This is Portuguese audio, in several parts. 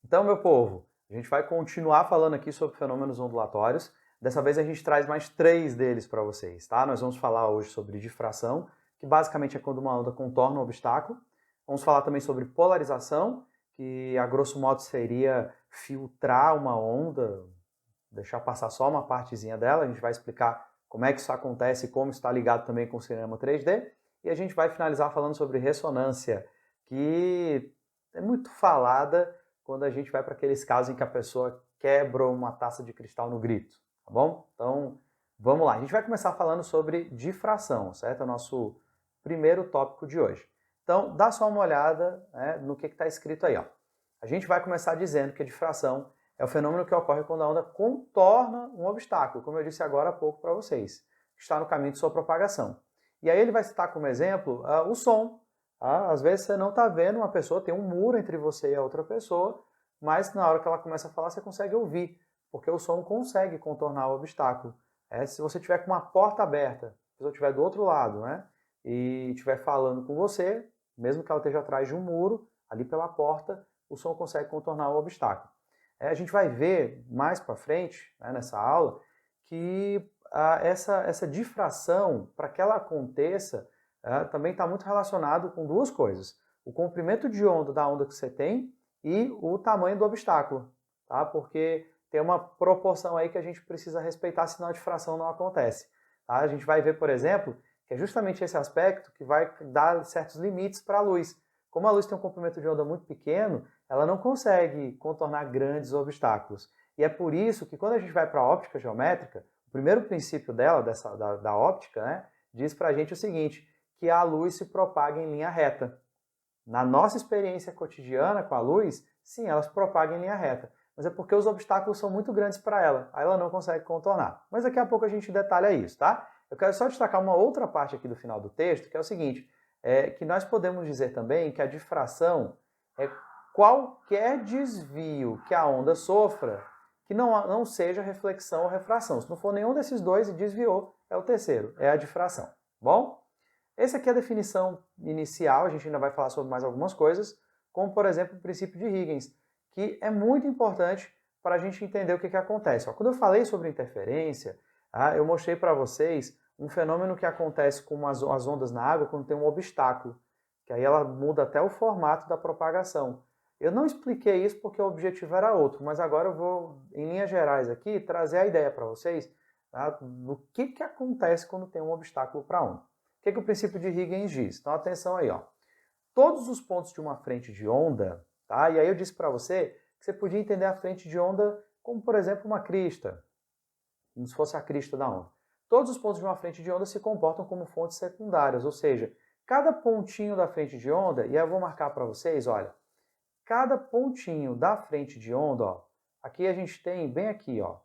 Então, meu povo, a gente vai continuar falando aqui sobre fenômenos ondulatórios. Dessa vez a gente traz mais 3 deles para vocês, tá? Nós vamos falar hoje sobre difração, que basicamente é quando uma onda contorna um obstáculo. Vamos falar também sobre polarização, que a grosso modo seria filtrar uma onda, deixar passar só uma partezinha dela. A gente vai explicar como é que isso acontece e como está ligado também com o cinema 3D. E a gente vai finalizar falando sobre ressonância, que é muito falada quando a gente vai para aqueles casos em que a pessoa quebra uma taça de cristal no grito, tá bom? Então, vamos lá. A gente vai começar falando sobre difração, certo? É o nosso primeiro tópico de hoje. Então, dá só uma olhada, né, no que está escrito aí, ó. A gente vai começar dizendo que a difração é o fenômeno que ocorre quando a onda contorna um obstáculo, como eu disse agora há pouco para vocês, que está no caminho de sua propagação. E aí ele vai citar como exemplo o som. Às vezes você não está vendo uma pessoa, tem um muro entre você e a outra pessoa, mas na hora que ela começa a falar você consegue ouvir, porque o som consegue contornar o obstáculo. Se você tiver com uma porta aberta, se a pessoa estiver do outro lado, né, e estiver falando com você, mesmo que ela esteja atrás de um muro, ali pela porta, o som consegue contornar o obstáculo. A gente vai ver mais para frente, né, nessa aula, que essa difração, para que ela aconteça, também está muito relacionado com duas coisas. O comprimento de onda da onda que você tem e o tamanho do obstáculo, tá? Porque tem uma proporção aí que a gente precisa respeitar, senão a difração não acontece. Tá? A gente vai ver, por exemplo, que é justamente esse aspecto que vai dar certos limites para a luz. Como a luz tem um comprimento de onda muito pequeno, ela não consegue contornar grandes obstáculos. E é por isso que quando a gente vai para a óptica geométrica, o primeiro princípio dela, da óptica, né, diz para a gente o seguinte, que a luz se propaga em linha reta. Na nossa experiência cotidiana com a luz, sim, ela se propaga em linha reta. Mas é porque os obstáculos são muito grandes para ela, aí ela não consegue contornar. Mas daqui a pouco a gente detalha isso, tá? Eu quero só destacar uma outra parte aqui do final do texto, que é o seguinte, que nós podemos dizer também que a difração é qualquer desvio que a onda sofra que não seja reflexão ou refração. Se não for nenhum desses dois e desviou, é o terceiro, é a difração. Bom? Essa aqui é a definição inicial, a gente ainda vai falar sobre mais algumas coisas, como por exemplo o princípio de Huygens, que é muito importante para a gente entender o que acontece. Quando eu falei sobre interferência, eu mostrei para vocês um fenômeno que acontece com as ondas na água quando tem um obstáculo, que aí ela muda até o formato da propagação. Eu não expliquei isso porque o objetivo era outro, mas agora eu vou, em linhas gerais aqui, trazer a ideia para vocês, tá, do que acontece quando tem um obstáculo para a onda. O que o princípio de Huygens diz? Então atenção aí, ó. Todos os pontos de uma frente de onda, tá? E aí eu disse para você que você podia entender a frente de onda como, por exemplo, uma crista, como se fosse a crista da onda. Todos os pontos de uma frente de onda se comportam como fontes secundárias, ou seja, cada pontinho da frente de onda, e aí eu vou marcar para vocês, olha, cada pontinho da frente de onda, ó, aqui a gente tem, bem aqui, ó,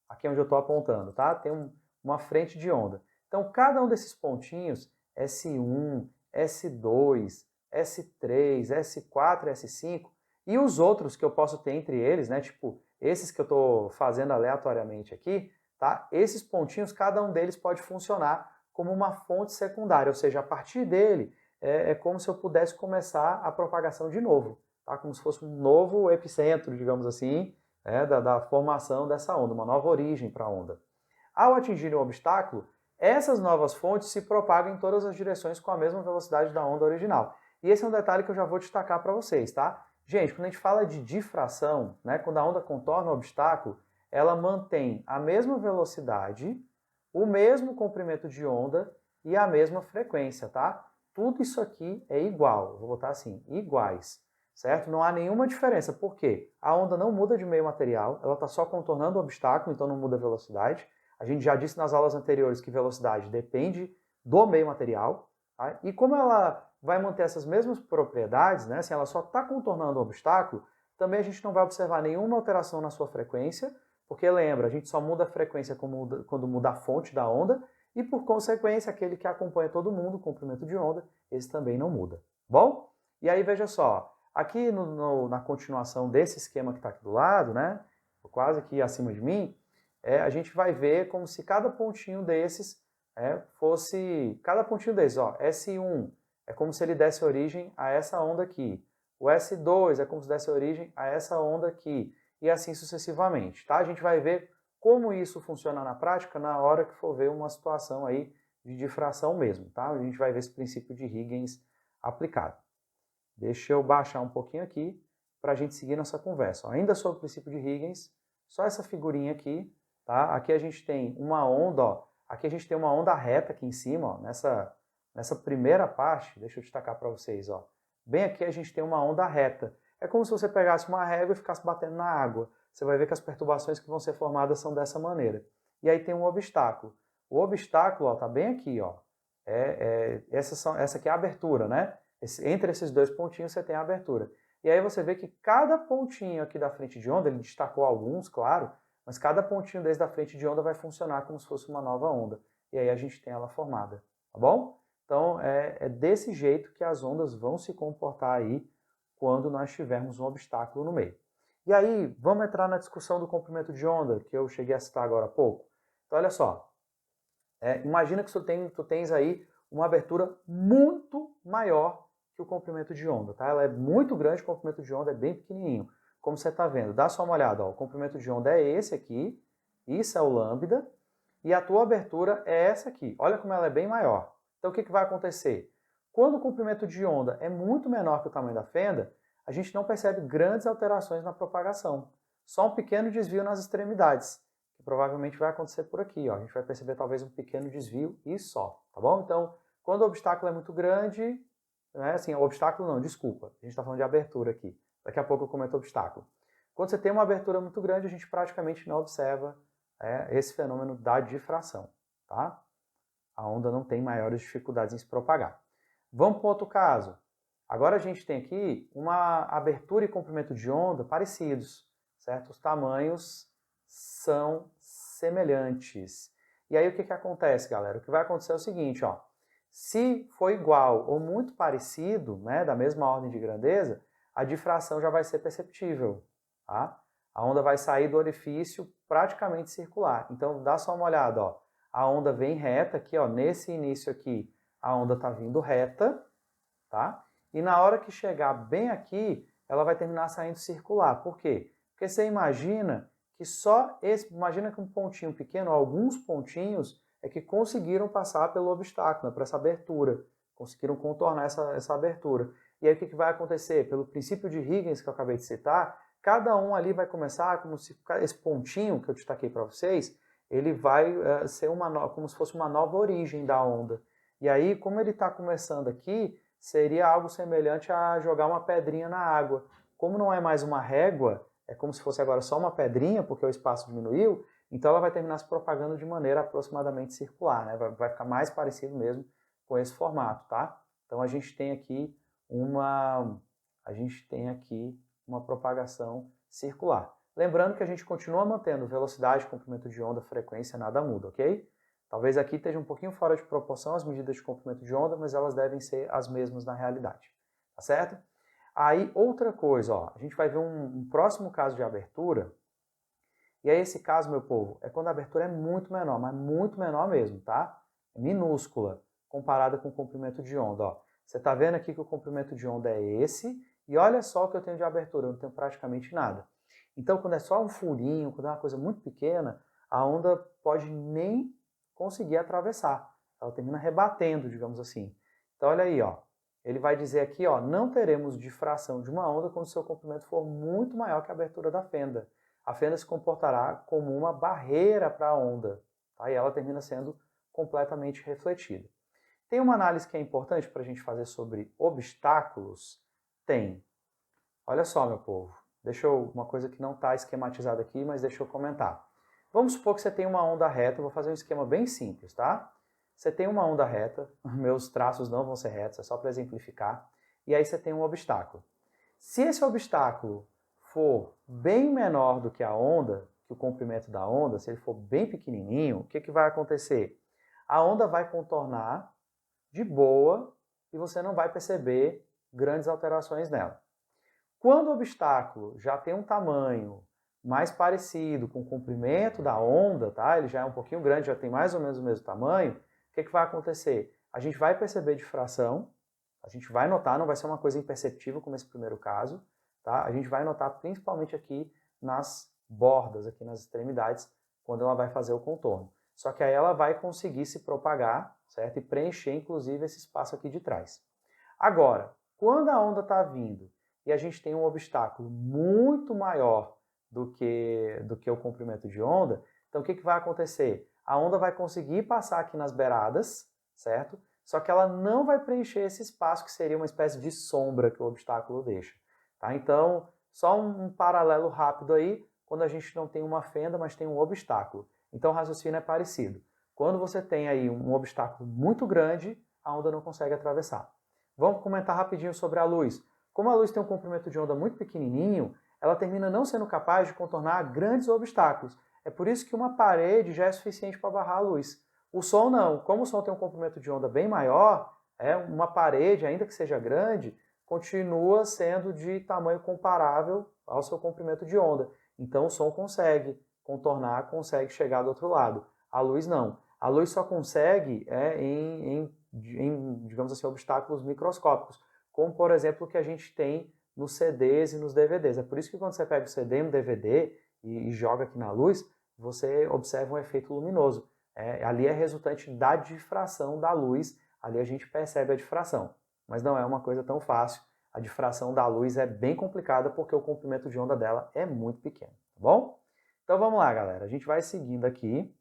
aqui é onde eu estou apontando, tá? Tem uma frente de onda. Então, cada um desses pontinhos, S1, S2, S3, S4, S5, e os outros que eu posso ter entre eles, né? Tipo, esses que eu estou fazendo aleatoriamente aqui, tá? Esses pontinhos, cada um deles pode funcionar como uma fonte secundária, ou seja, a partir dele é como se eu pudesse começar a propagação de novo, tá? Como se fosse um novo epicentro, digamos assim, da formação dessa onda, uma nova origem para a onda. Ao atingir um obstáculo, essas novas fontes se propagam em todas as direções com a mesma velocidade da onda original. E esse é um detalhe que eu já vou destacar para vocês, tá? Gente, quando a gente fala de difração, né, quando a onda contorna o obstáculo, ela mantém a mesma velocidade, o mesmo comprimento de onda e a mesma frequência, tá? Tudo isso aqui é igual, vou botar assim, iguais, certo? Não há nenhuma diferença, por quê? A onda não muda de meio material, ela está só contornando o obstáculo, então não muda a velocidade. A gente já disse nas aulas anteriores que velocidade depende do meio material, tá? E como ela vai manter essas mesmas propriedades, né? Assim, ela só está contornando o obstáculo, também a gente não vai observar nenhuma alteração na sua frequência, porque lembra, a gente só muda a frequência quando muda a fonte da onda, e por consequência, aquele que acompanha todo mundo, o comprimento de onda, esse também não muda. Bom? E aí veja só, aqui na continuação desse esquema que está aqui do lado, né? Quase aqui acima de mim, a gente vai ver como se cada pontinho desses fosse... Cada pontinho desses, ó, S1, é como se ele desse origem a essa onda aqui. O S2 é como se desse origem a essa onda aqui, e assim sucessivamente, tá? A gente vai ver como isso funciona na prática na hora que for ver uma situação aí de difração mesmo, tá? A gente vai ver esse princípio de Huygens aplicado. Deixa eu baixar um pouquinho aqui para a gente seguir nossa conversa. Ainda sobre o princípio de Huygens, só essa figurinha aqui, tá? Aqui a gente tem uma onda, ó. Aqui a gente tem uma onda reta aqui em cima, ó, nessa primeira parte, deixa eu destacar para vocês, ó. Bem aqui a gente tem uma onda reta. É como se você pegasse uma régua e ficasse batendo na água. Você vai ver que as perturbações que vão ser formadas são dessa maneira. E aí tem um obstáculo. O obstáculo, ó, tá bem aqui, ó. Essa aqui é a abertura, né? Entre esses dois pontinhos você tem a abertura. E aí você vê que cada pontinho aqui da frente de onda, ele destacou alguns, claro, mas cada pontinho desse da frente de onda vai funcionar como se fosse uma nova onda. E aí a gente tem ela formada, tá bom? Então é desse jeito que as ondas vão se comportar aí quando nós tivermos um obstáculo no meio. E aí, vamos entrar na discussão do comprimento de onda, que eu cheguei a citar agora há pouco. Então olha só, imagina que tu tens aí uma abertura muito maior que o comprimento de onda, tá? Ela é muito grande, o comprimento de onda é bem pequenininho. Como você está vendo, dá só uma olhada, ó, o comprimento de onda é esse aqui, isso é o lambda, e a tua abertura é essa aqui. Olha como ela é bem maior. Então o que vai acontecer? Quando o comprimento de onda é muito menor que o tamanho da fenda, a gente não percebe grandes alterações na propagação. Só um pequeno desvio nas extremidades, que provavelmente vai acontecer por aqui. Ó. A gente vai perceber talvez um pequeno desvio e só, tá bom? Então, quando o obstáculo é muito grande, né, assim, o obstáculo não, desculpa, a gente está falando de abertura aqui. Daqui a pouco eu comento obstáculo. Quando você tem uma abertura muito grande, a gente praticamente não observa esse fenômeno da difração, tá? A onda não tem maiores dificuldades em se propagar. Vamos para outro caso. Agora a gente tem aqui uma abertura e comprimento de onda parecidos, certo? Os tamanhos são semelhantes. E aí o que acontece, galera? O que vai acontecer é o seguinte, ó. Se for igual ou muito parecido, né, da mesma ordem de grandeza, a difração já vai ser perceptível, tá? A onda vai sair do orifício praticamente circular. Então dá só uma olhada, ó. A onda vem reta aqui, ó, nesse início aqui, a onda está vindo reta, tá? E na hora que chegar bem aqui, ela vai terminar saindo circular. Por quê? Porque você imagina que imagina que um pontinho pequeno, alguns pontinhos, é que conseguiram passar pelo obstáculo, né, por essa abertura, conseguiram contornar essa abertura. E aí o que vai acontecer? Pelo princípio de Huygens que eu acabei de citar, cada um ali vai começar, como se esse pontinho que eu destaquei para vocês, ele vai ser como se fosse uma nova origem da onda. E aí, como ele está começando aqui, seria algo semelhante a jogar uma pedrinha na água. Como não é mais uma régua, é como se fosse agora só uma pedrinha, porque o espaço diminuiu, então ela vai terminar se propagando de maneira aproximadamente circular, né? Vai ficar mais parecido mesmo com esse formato, tá? Então a gente tem aqui uma propagação circular. Lembrando que a gente continua mantendo velocidade, comprimento de onda, frequência, nada muda, ok? Talvez aqui esteja um pouquinho fora de proporção as medidas de comprimento de onda, mas elas devem ser as mesmas na realidade, tá certo? Aí, outra coisa, ó, a gente vai ver um próximo caso de abertura, e aí esse caso, meu povo, é quando a abertura é muito menor, mas muito menor mesmo, tá? É minúscula, comparada com o comprimento de onda, ó. Você tá vendo aqui que o comprimento de onda é esse, e olha só o que eu tenho de abertura, eu não tenho praticamente nada. Então, quando é só um furinho, quando é uma coisa muito pequena, a onda pode nem conseguir atravessar. Ela termina rebatendo, digamos assim. Então, olha aí, ó. Ele vai dizer aqui, ó, não teremos difração de uma onda quando seu comprimento for muito maior que a abertura da fenda. A fenda se comportará como uma barreira para a onda, tá? E ela termina sendo completamente refletida. Tem uma análise que é importante para a gente fazer sobre obstáculos? Tem. Olha só, meu povo. Uma coisa que não está esquematizada aqui, mas deixa eu comentar. Vamos supor que você tem uma onda reta, eu vou fazer um esquema bem simples, tá? Você tem uma onda reta, meus traços não vão ser retos, é só para exemplificar, e aí você tem um obstáculo. Se esse obstáculo for bem menor do que a onda, que o comprimento da onda, se ele for bem pequenininho, o que vai acontecer? A onda vai contornar de boa e você não vai perceber grandes alterações nela. Quando o obstáculo já tem um tamanho mais parecido com o comprimento da onda, tá? Ele já é um pouquinho grande, já tem mais ou menos o mesmo tamanho, o que vai acontecer? A gente vai perceber difração, A gente vai notar, não vai ser uma coisa imperceptível como esse primeiro caso, tá? A gente vai notar principalmente aqui nas bordas, aqui nas extremidades, quando ela vai fazer o contorno. Só que aí ela vai conseguir se propagar, certo? E preencher, inclusive, esse espaço aqui de trás. Agora, quando a onda está vindo e a gente tem um obstáculo muito maior do que o comprimento de onda, então o que vai acontecer? A onda vai conseguir passar aqui nas beiradas, certo? Só que ela não vai preencher esse espaço que seria uma espécie de sombra que o obstáculo deixa. Tá? Então, só um paralelo rápido aí, quando a gente não tem uma fenda, mas tem um obstáculo. Então o raciocínio é parecido. Quando você tem aí um obstáculo muito grande, a onda não consegue atravessar. Vamos comentar rapidinho sobre a luz. Como a luz tem um comprimento de onda muito pequenininho, ela termina não sendo capaz de contornar grandes obstáculos. É por isso que uma parede já é suficiente para barrar a luz. O som não. Como o som tem um comprimento de onda bem maior, uma parede, ainda que seja grande, continua sendo de tamanho comparável ao seu comprimento de onda. Então o som consegue contornar, consegue chegar do outro lado. A luz não. A luz só consegue em, digamos assim, obstáculos microscópicos, como por exemplo o que a gente tem nos CDs e nos DVDs. É por isso que quando você pega o CD e um DVD e joga aqui na luz, você observa um efeito luminoso. Ali é resultante da difração da luz, ali a gente percebe a difração. Mas não é uma coisa tão fácil. A difração da luz é bem complicada porque o comprimento de onda dela é muito pequeno, tá bom? Então vamos lá, galera. A gente vai seguindo aqui.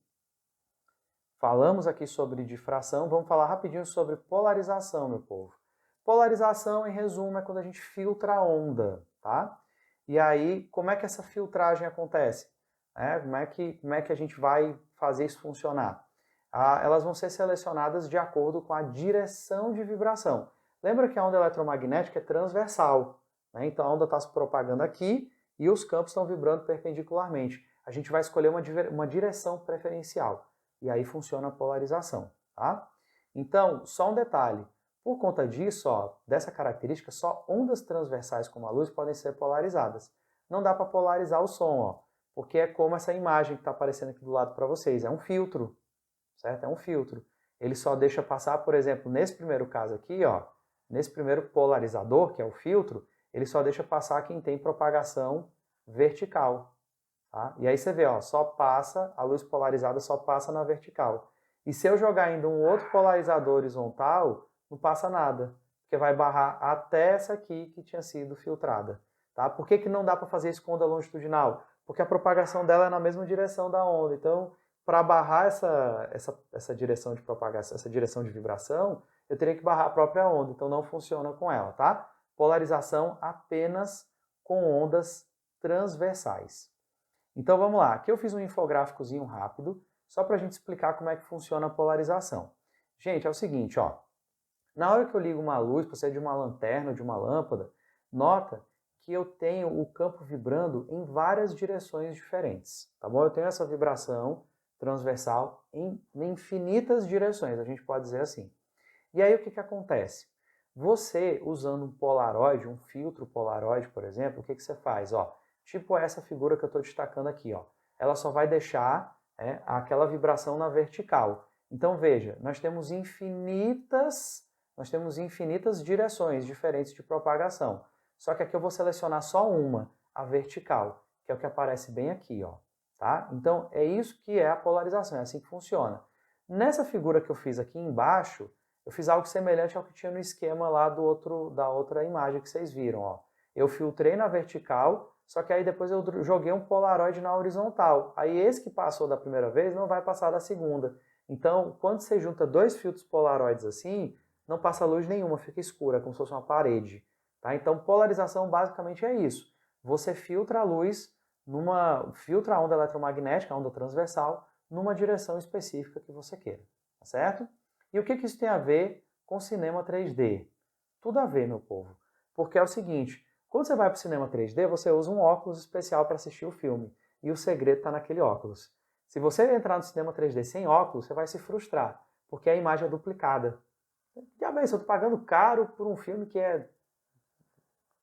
Falamos aqui sobre difração, vamos falar rapidinho sobre polarização, meu povo. Polarização, em resumo, é quando a gente filtra a onda, tá? E aí, como é que essa filtragem acontece? Como é que a gente vai fazer isso funcionar? Elas vão ser selecionadas de acordo com a direção de vibração. Lembra que a onda eletromagnética é transversal, né? Então a onda está se propagando aqui e os campos estão vibrando perpendicularmente. A gente vai escolher uma direção preferencial. E aí funciona a polarização, tá? Então, só um detalhe. Por conta disso, dessa característica, só ondas transversais como a luz podem ser polarizadas. Não dá para polarizar o som, porque é como essa imagem que está aparecendo aqui do lado para vocês. É um filtro, certo? É um filtro. Ele só deixa passar, por exemplo, nesse primeiro caso aqui, nesse primeiro polarizador, que é o filtro, ele só deixa passar quem tem propagação vertical. Tá? E aí você vê, só passa, a luz polarizada só passa na vertical. E se eu jogar ainda um outro polarizador horizontal, não passa nada, porque vai barrar até essa aqui que tinha sido filtrada. Tá? Por que não dá para fazer isso com onda longitudinal? Porque a propagação dela é na mesma direção da onda. Então, para barrar essa direção de propagação, essa direção de vibração, eu teria que barrar a própria onda. Então, não funciona com ela, tá? Polarização apenas com ondas transversais. Então vamos lá, aqui eu fiz um infográficozinho rápido, só para a gente explicar como é que funciona a polarização. Gente, é o seguinte, na hora que eu ligo uma luz, pode ser de uma lanterna, de uma lâmpada, nota que eu tenho o campo vibrando em várias direções diferentes, tá bom? Eu tenho essa vibração transversal em infinitas direções, a gente pode dizer assim. E aí o que acontece? Você, usando um polaroide, um filtro polaroide, por exemplo, o que você faz? Tipo essa figura que eu estou destacando aqui, ela só vai deixar aquela vibração na vertical. Então veja, nós temos infinitas direções diferentes de propagação. Só que aqui eu vou selecionar só uma, a vertical, que é o que aparece bem aqui, tá? Então é isso que é a polarização, é assim que funciona. Nessa figura que eu fiz aqui embaixo, eu fiz algo semelhante ao que tinha no esquema lá da outra imagem que vocês viram, Eu filtrei na vertical, só que aí depois eu joguei um polaroid na horizontal. Aí esse que passou da primeira vez não vai passar da segunda. Então, quando você junta dois filtros polaroides assim, não passa luz nenhuma, fica escura, como se fosse uma parede. Tá? Então, polarização basicamente é isso. Você filtra a luz, filtra a onda eletromagnética, a onda transversal, numa direção específica que você queira. Tá certo? E o que isso tem a ver com cinema 3D? Tudo a ver, meu povo. Porque é o seguinte, quando você vai para o cinema 3D, você usa um óculos especial para assistir o filme. E o segredo está naquele óculos. Se você entrar no cinema 3D sem óculos, você vai se frustrar, porque a imagem é duplicada. Já bem, eu estou pagando caro por um filme que é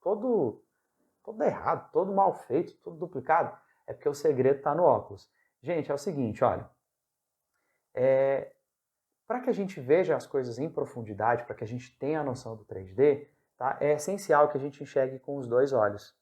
todo errado, todo mal feito, todo duplicado. É porque o segredo está no óculos. Gente, é o seguinte, olha. Para que a gente veja as coisas em profundidade, para que a gente tenha a noção do 3D, tá? É essencial que a gente enxergue com os dois olhos.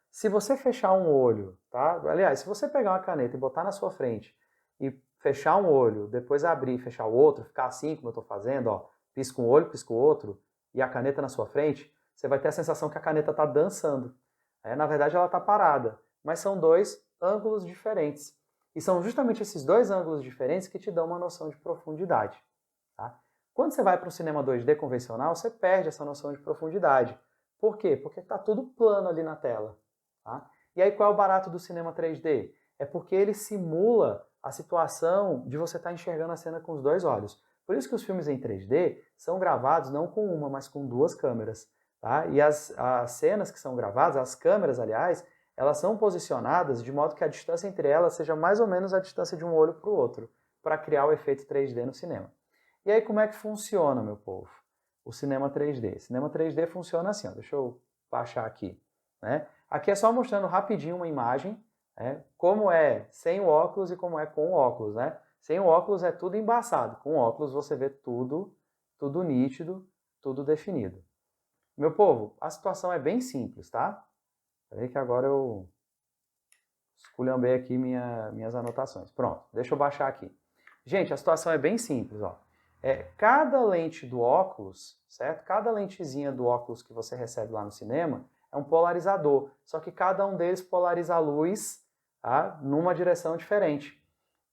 Se você fechar um olho, tá? Aliás, se você pegar uma caneta e botar na sua frente e fechar um olho, depois abrir e fechar o outro, ficar assim como eu estou fazendo, ó, pisca um olho, pisca o outro, e a caneta na sua frente, você vai ter a sensação que a caneta está dançando. Na verdade, ela está parada, mas são dois ângulos diferentes. E são justamente esses dois ângulos diferentes que te dão uma noção de profundidade. Tá? Quando você vai para o cinema 2D convencional, você perde essa noção de profundidade. Por quê? Porque está tudo plano ali na tela. Tá? E aí qual é o barato do cinema 3D? É porque ele simula a situação de você estar enxergando a cena com os dois olhos. Por isso que os filmes em 3D são gravados não com uma, mas com duas câmeras. Tá? E as cenas que são gravadas, as câmeras, aliás, elas são posicionadas de modo que a distância entre elas seja mais ou menos a distância de um olho para o outro, para criar o efeito 3D no cinema. E aí como é que funciona, meu povo, o cinema 3D? O cinema 3D funciona assim, ó, deixa eu baixar aqui. Né? Aqui é só mostrando rapidinho uma imagem, como é sem o óculos e como é com o óculos. Né? Sem o óculos é tudo embaçado, com o óculos você vê tudo nítido, tudo definido. Meu povo, a situação é bem simples, tá? Peraí que agora eu esculhambei aqui minhas anotações. Pronto, deixa eu baixar aqui. Gente, a situação é bem simples, ó. Cada lente do óculos, certo? Cada lentezinha do óculos que você recebe lá no cinema é um polarizador, só que cada um deles polariza a luz, tá? Numa direção diferente.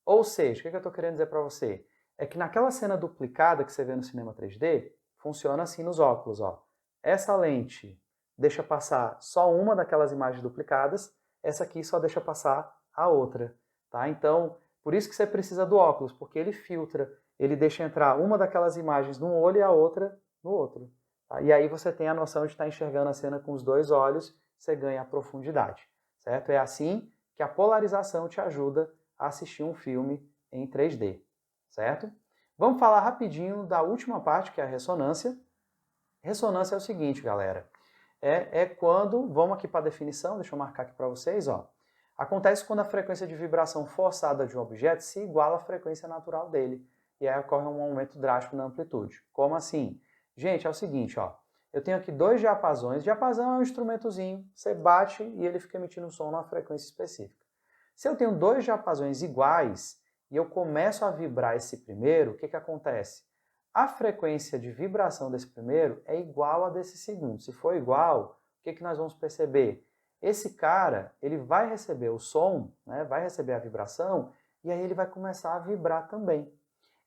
Ou seja, o que eu estou querendo dizer para você? É que naquela cena duplicada que você vê no cinema 3D, funciona assim nos óculos, ó. Essa lente deixa passar só uma daquelas imagens duplicadas, essa aqui só deixa passar a outra, tá? Então, por isso que você precisa do óculos, porque ele filtra, ele deixa entrar uma daquelas imagens num olho e a outra no outro. Tá? E aí você tem a noção de estar enxergando a cena com os dois olhos, você ganha a profundidade, certo? É assim que a polarização te ajuda a assistir um filme em 3D, certo? Vamos falar rapidinho da última parte, que é a ressonância. Ressonância é o seguinte, galera. Quando, vamos aqui para a definição, deixa eu marcar aqui para vocês, ó. Acontece quando a frequência de vibração forçada de um objeto se iguala à frequência natural dele. E aí ocorre um aumento drástico na amplitude. Como assim? Gente, é o seguinte, ó. Eu tenho aqui dois diapasões. Diapasão é um instrumentozinho. Você bate e ele fica emitindo um som numa frequência específica. Se eu tenho dois diapasões iguais e eu começo a vibrar esse primeiro, o que acontece? A frequência de vibração desse primeiro é igual a desse segundo. Se for igual, o que nós vamos perceber? Esse cara, ele vai receber o som, né, vai receber a vibração, e aí ele vai começar a vibrar também.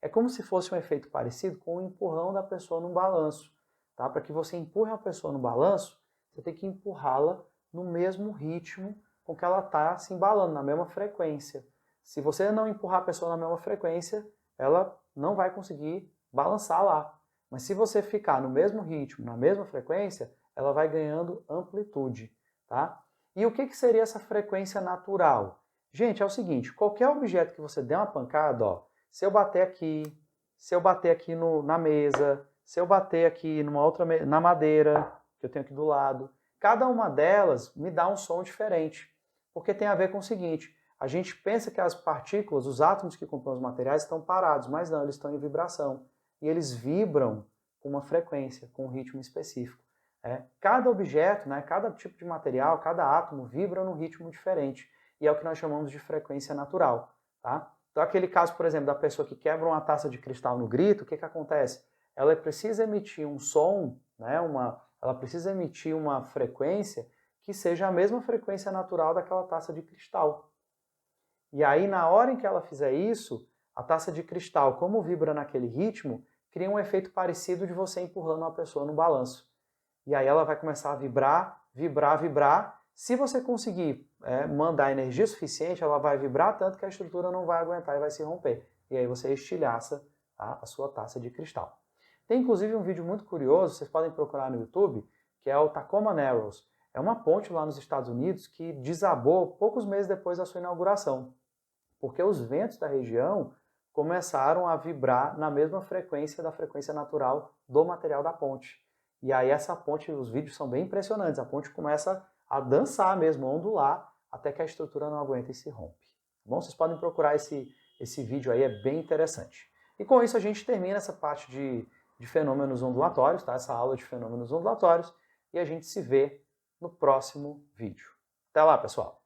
É como se fosse um efeito parecido com o empurrão da pessoa no balanço. Tá? Para que você empurre a pessoa no balanço, você tem que empurrá-la no mesmo ritmo com que ela está se embalando, na mesma frequência. Se você não empurrar a pessoa na mesma frequência, ela não vai conseguir balançar lá. Mas se você ficar no mesmo ritmo, na mesma frequência, ela vai ganhando amplitude. Tá? E o que seria essa frequência natural? Gente, é o seguinte, qualquer objeto que você der uma pancada, ó, se eu bater aqui na mesa, se eu bater aqui na madeira, que eu tenho aqui do lado, cada uma delas me dá um som diferente. Porque tem a ver com o seguinte, a gente pensa que as partículas, os átomos que compõem os materiais estão parados, mas não, eles estão em vibração. E eles vibram com uma frequência, com um ritmo específico. Cada objeto, né, cada tipo de material, cada átomo vibra num ritmo diferente. E é o que nós chamamos de frequência natural. Tá? Então aquele caso, por exemplo, da pessoa que quebra uma taça de cristal no grito, o que acontece? Ela precisa emitir um som, né, ela precisa emitir uma frequência que seja a mesma frequência natural daquela taça de cristal. E aí, na hora em que ela fizer isso, a taça de cristal, como vibra naquele ritmo, cria um efeito parecido de você empurrando uma pessoa no balanço. E aí ela vai começar a vibrar, vibrar, vibrar. Se você conseguir mandar energia suficiente, ela vai vibrar tanto que a estrutura não vai aguentar e vai se romper. E aí você estilhaça, tá, a sua taça de cristal. Tem inclusive um vídeo muito curioso, vocês podem procurar no YouTube, que é o Tacoma Narrows. É uma ponte lá nos Estados Unidos que desabou poucos meses depois da sua inauguração. Porque os ventos da região começaram a vibrar na mesma frequência da frequência natural do material da ponte. E aí essa ponte, os vídeos são bem impressionantes, a ponte começa a dançar mesmo, a ondular, até que a estrutura não aguenta e se rompe. Bom, vocês podem procurar esse vídeo aí, é bem interessante. E com isso a gente termina essa parte de fenômenos ondulatórios, tá? Essa aula de fenômenos ondulatórios, e a gente se vê no próximo vídeo. Até lá, pessoal!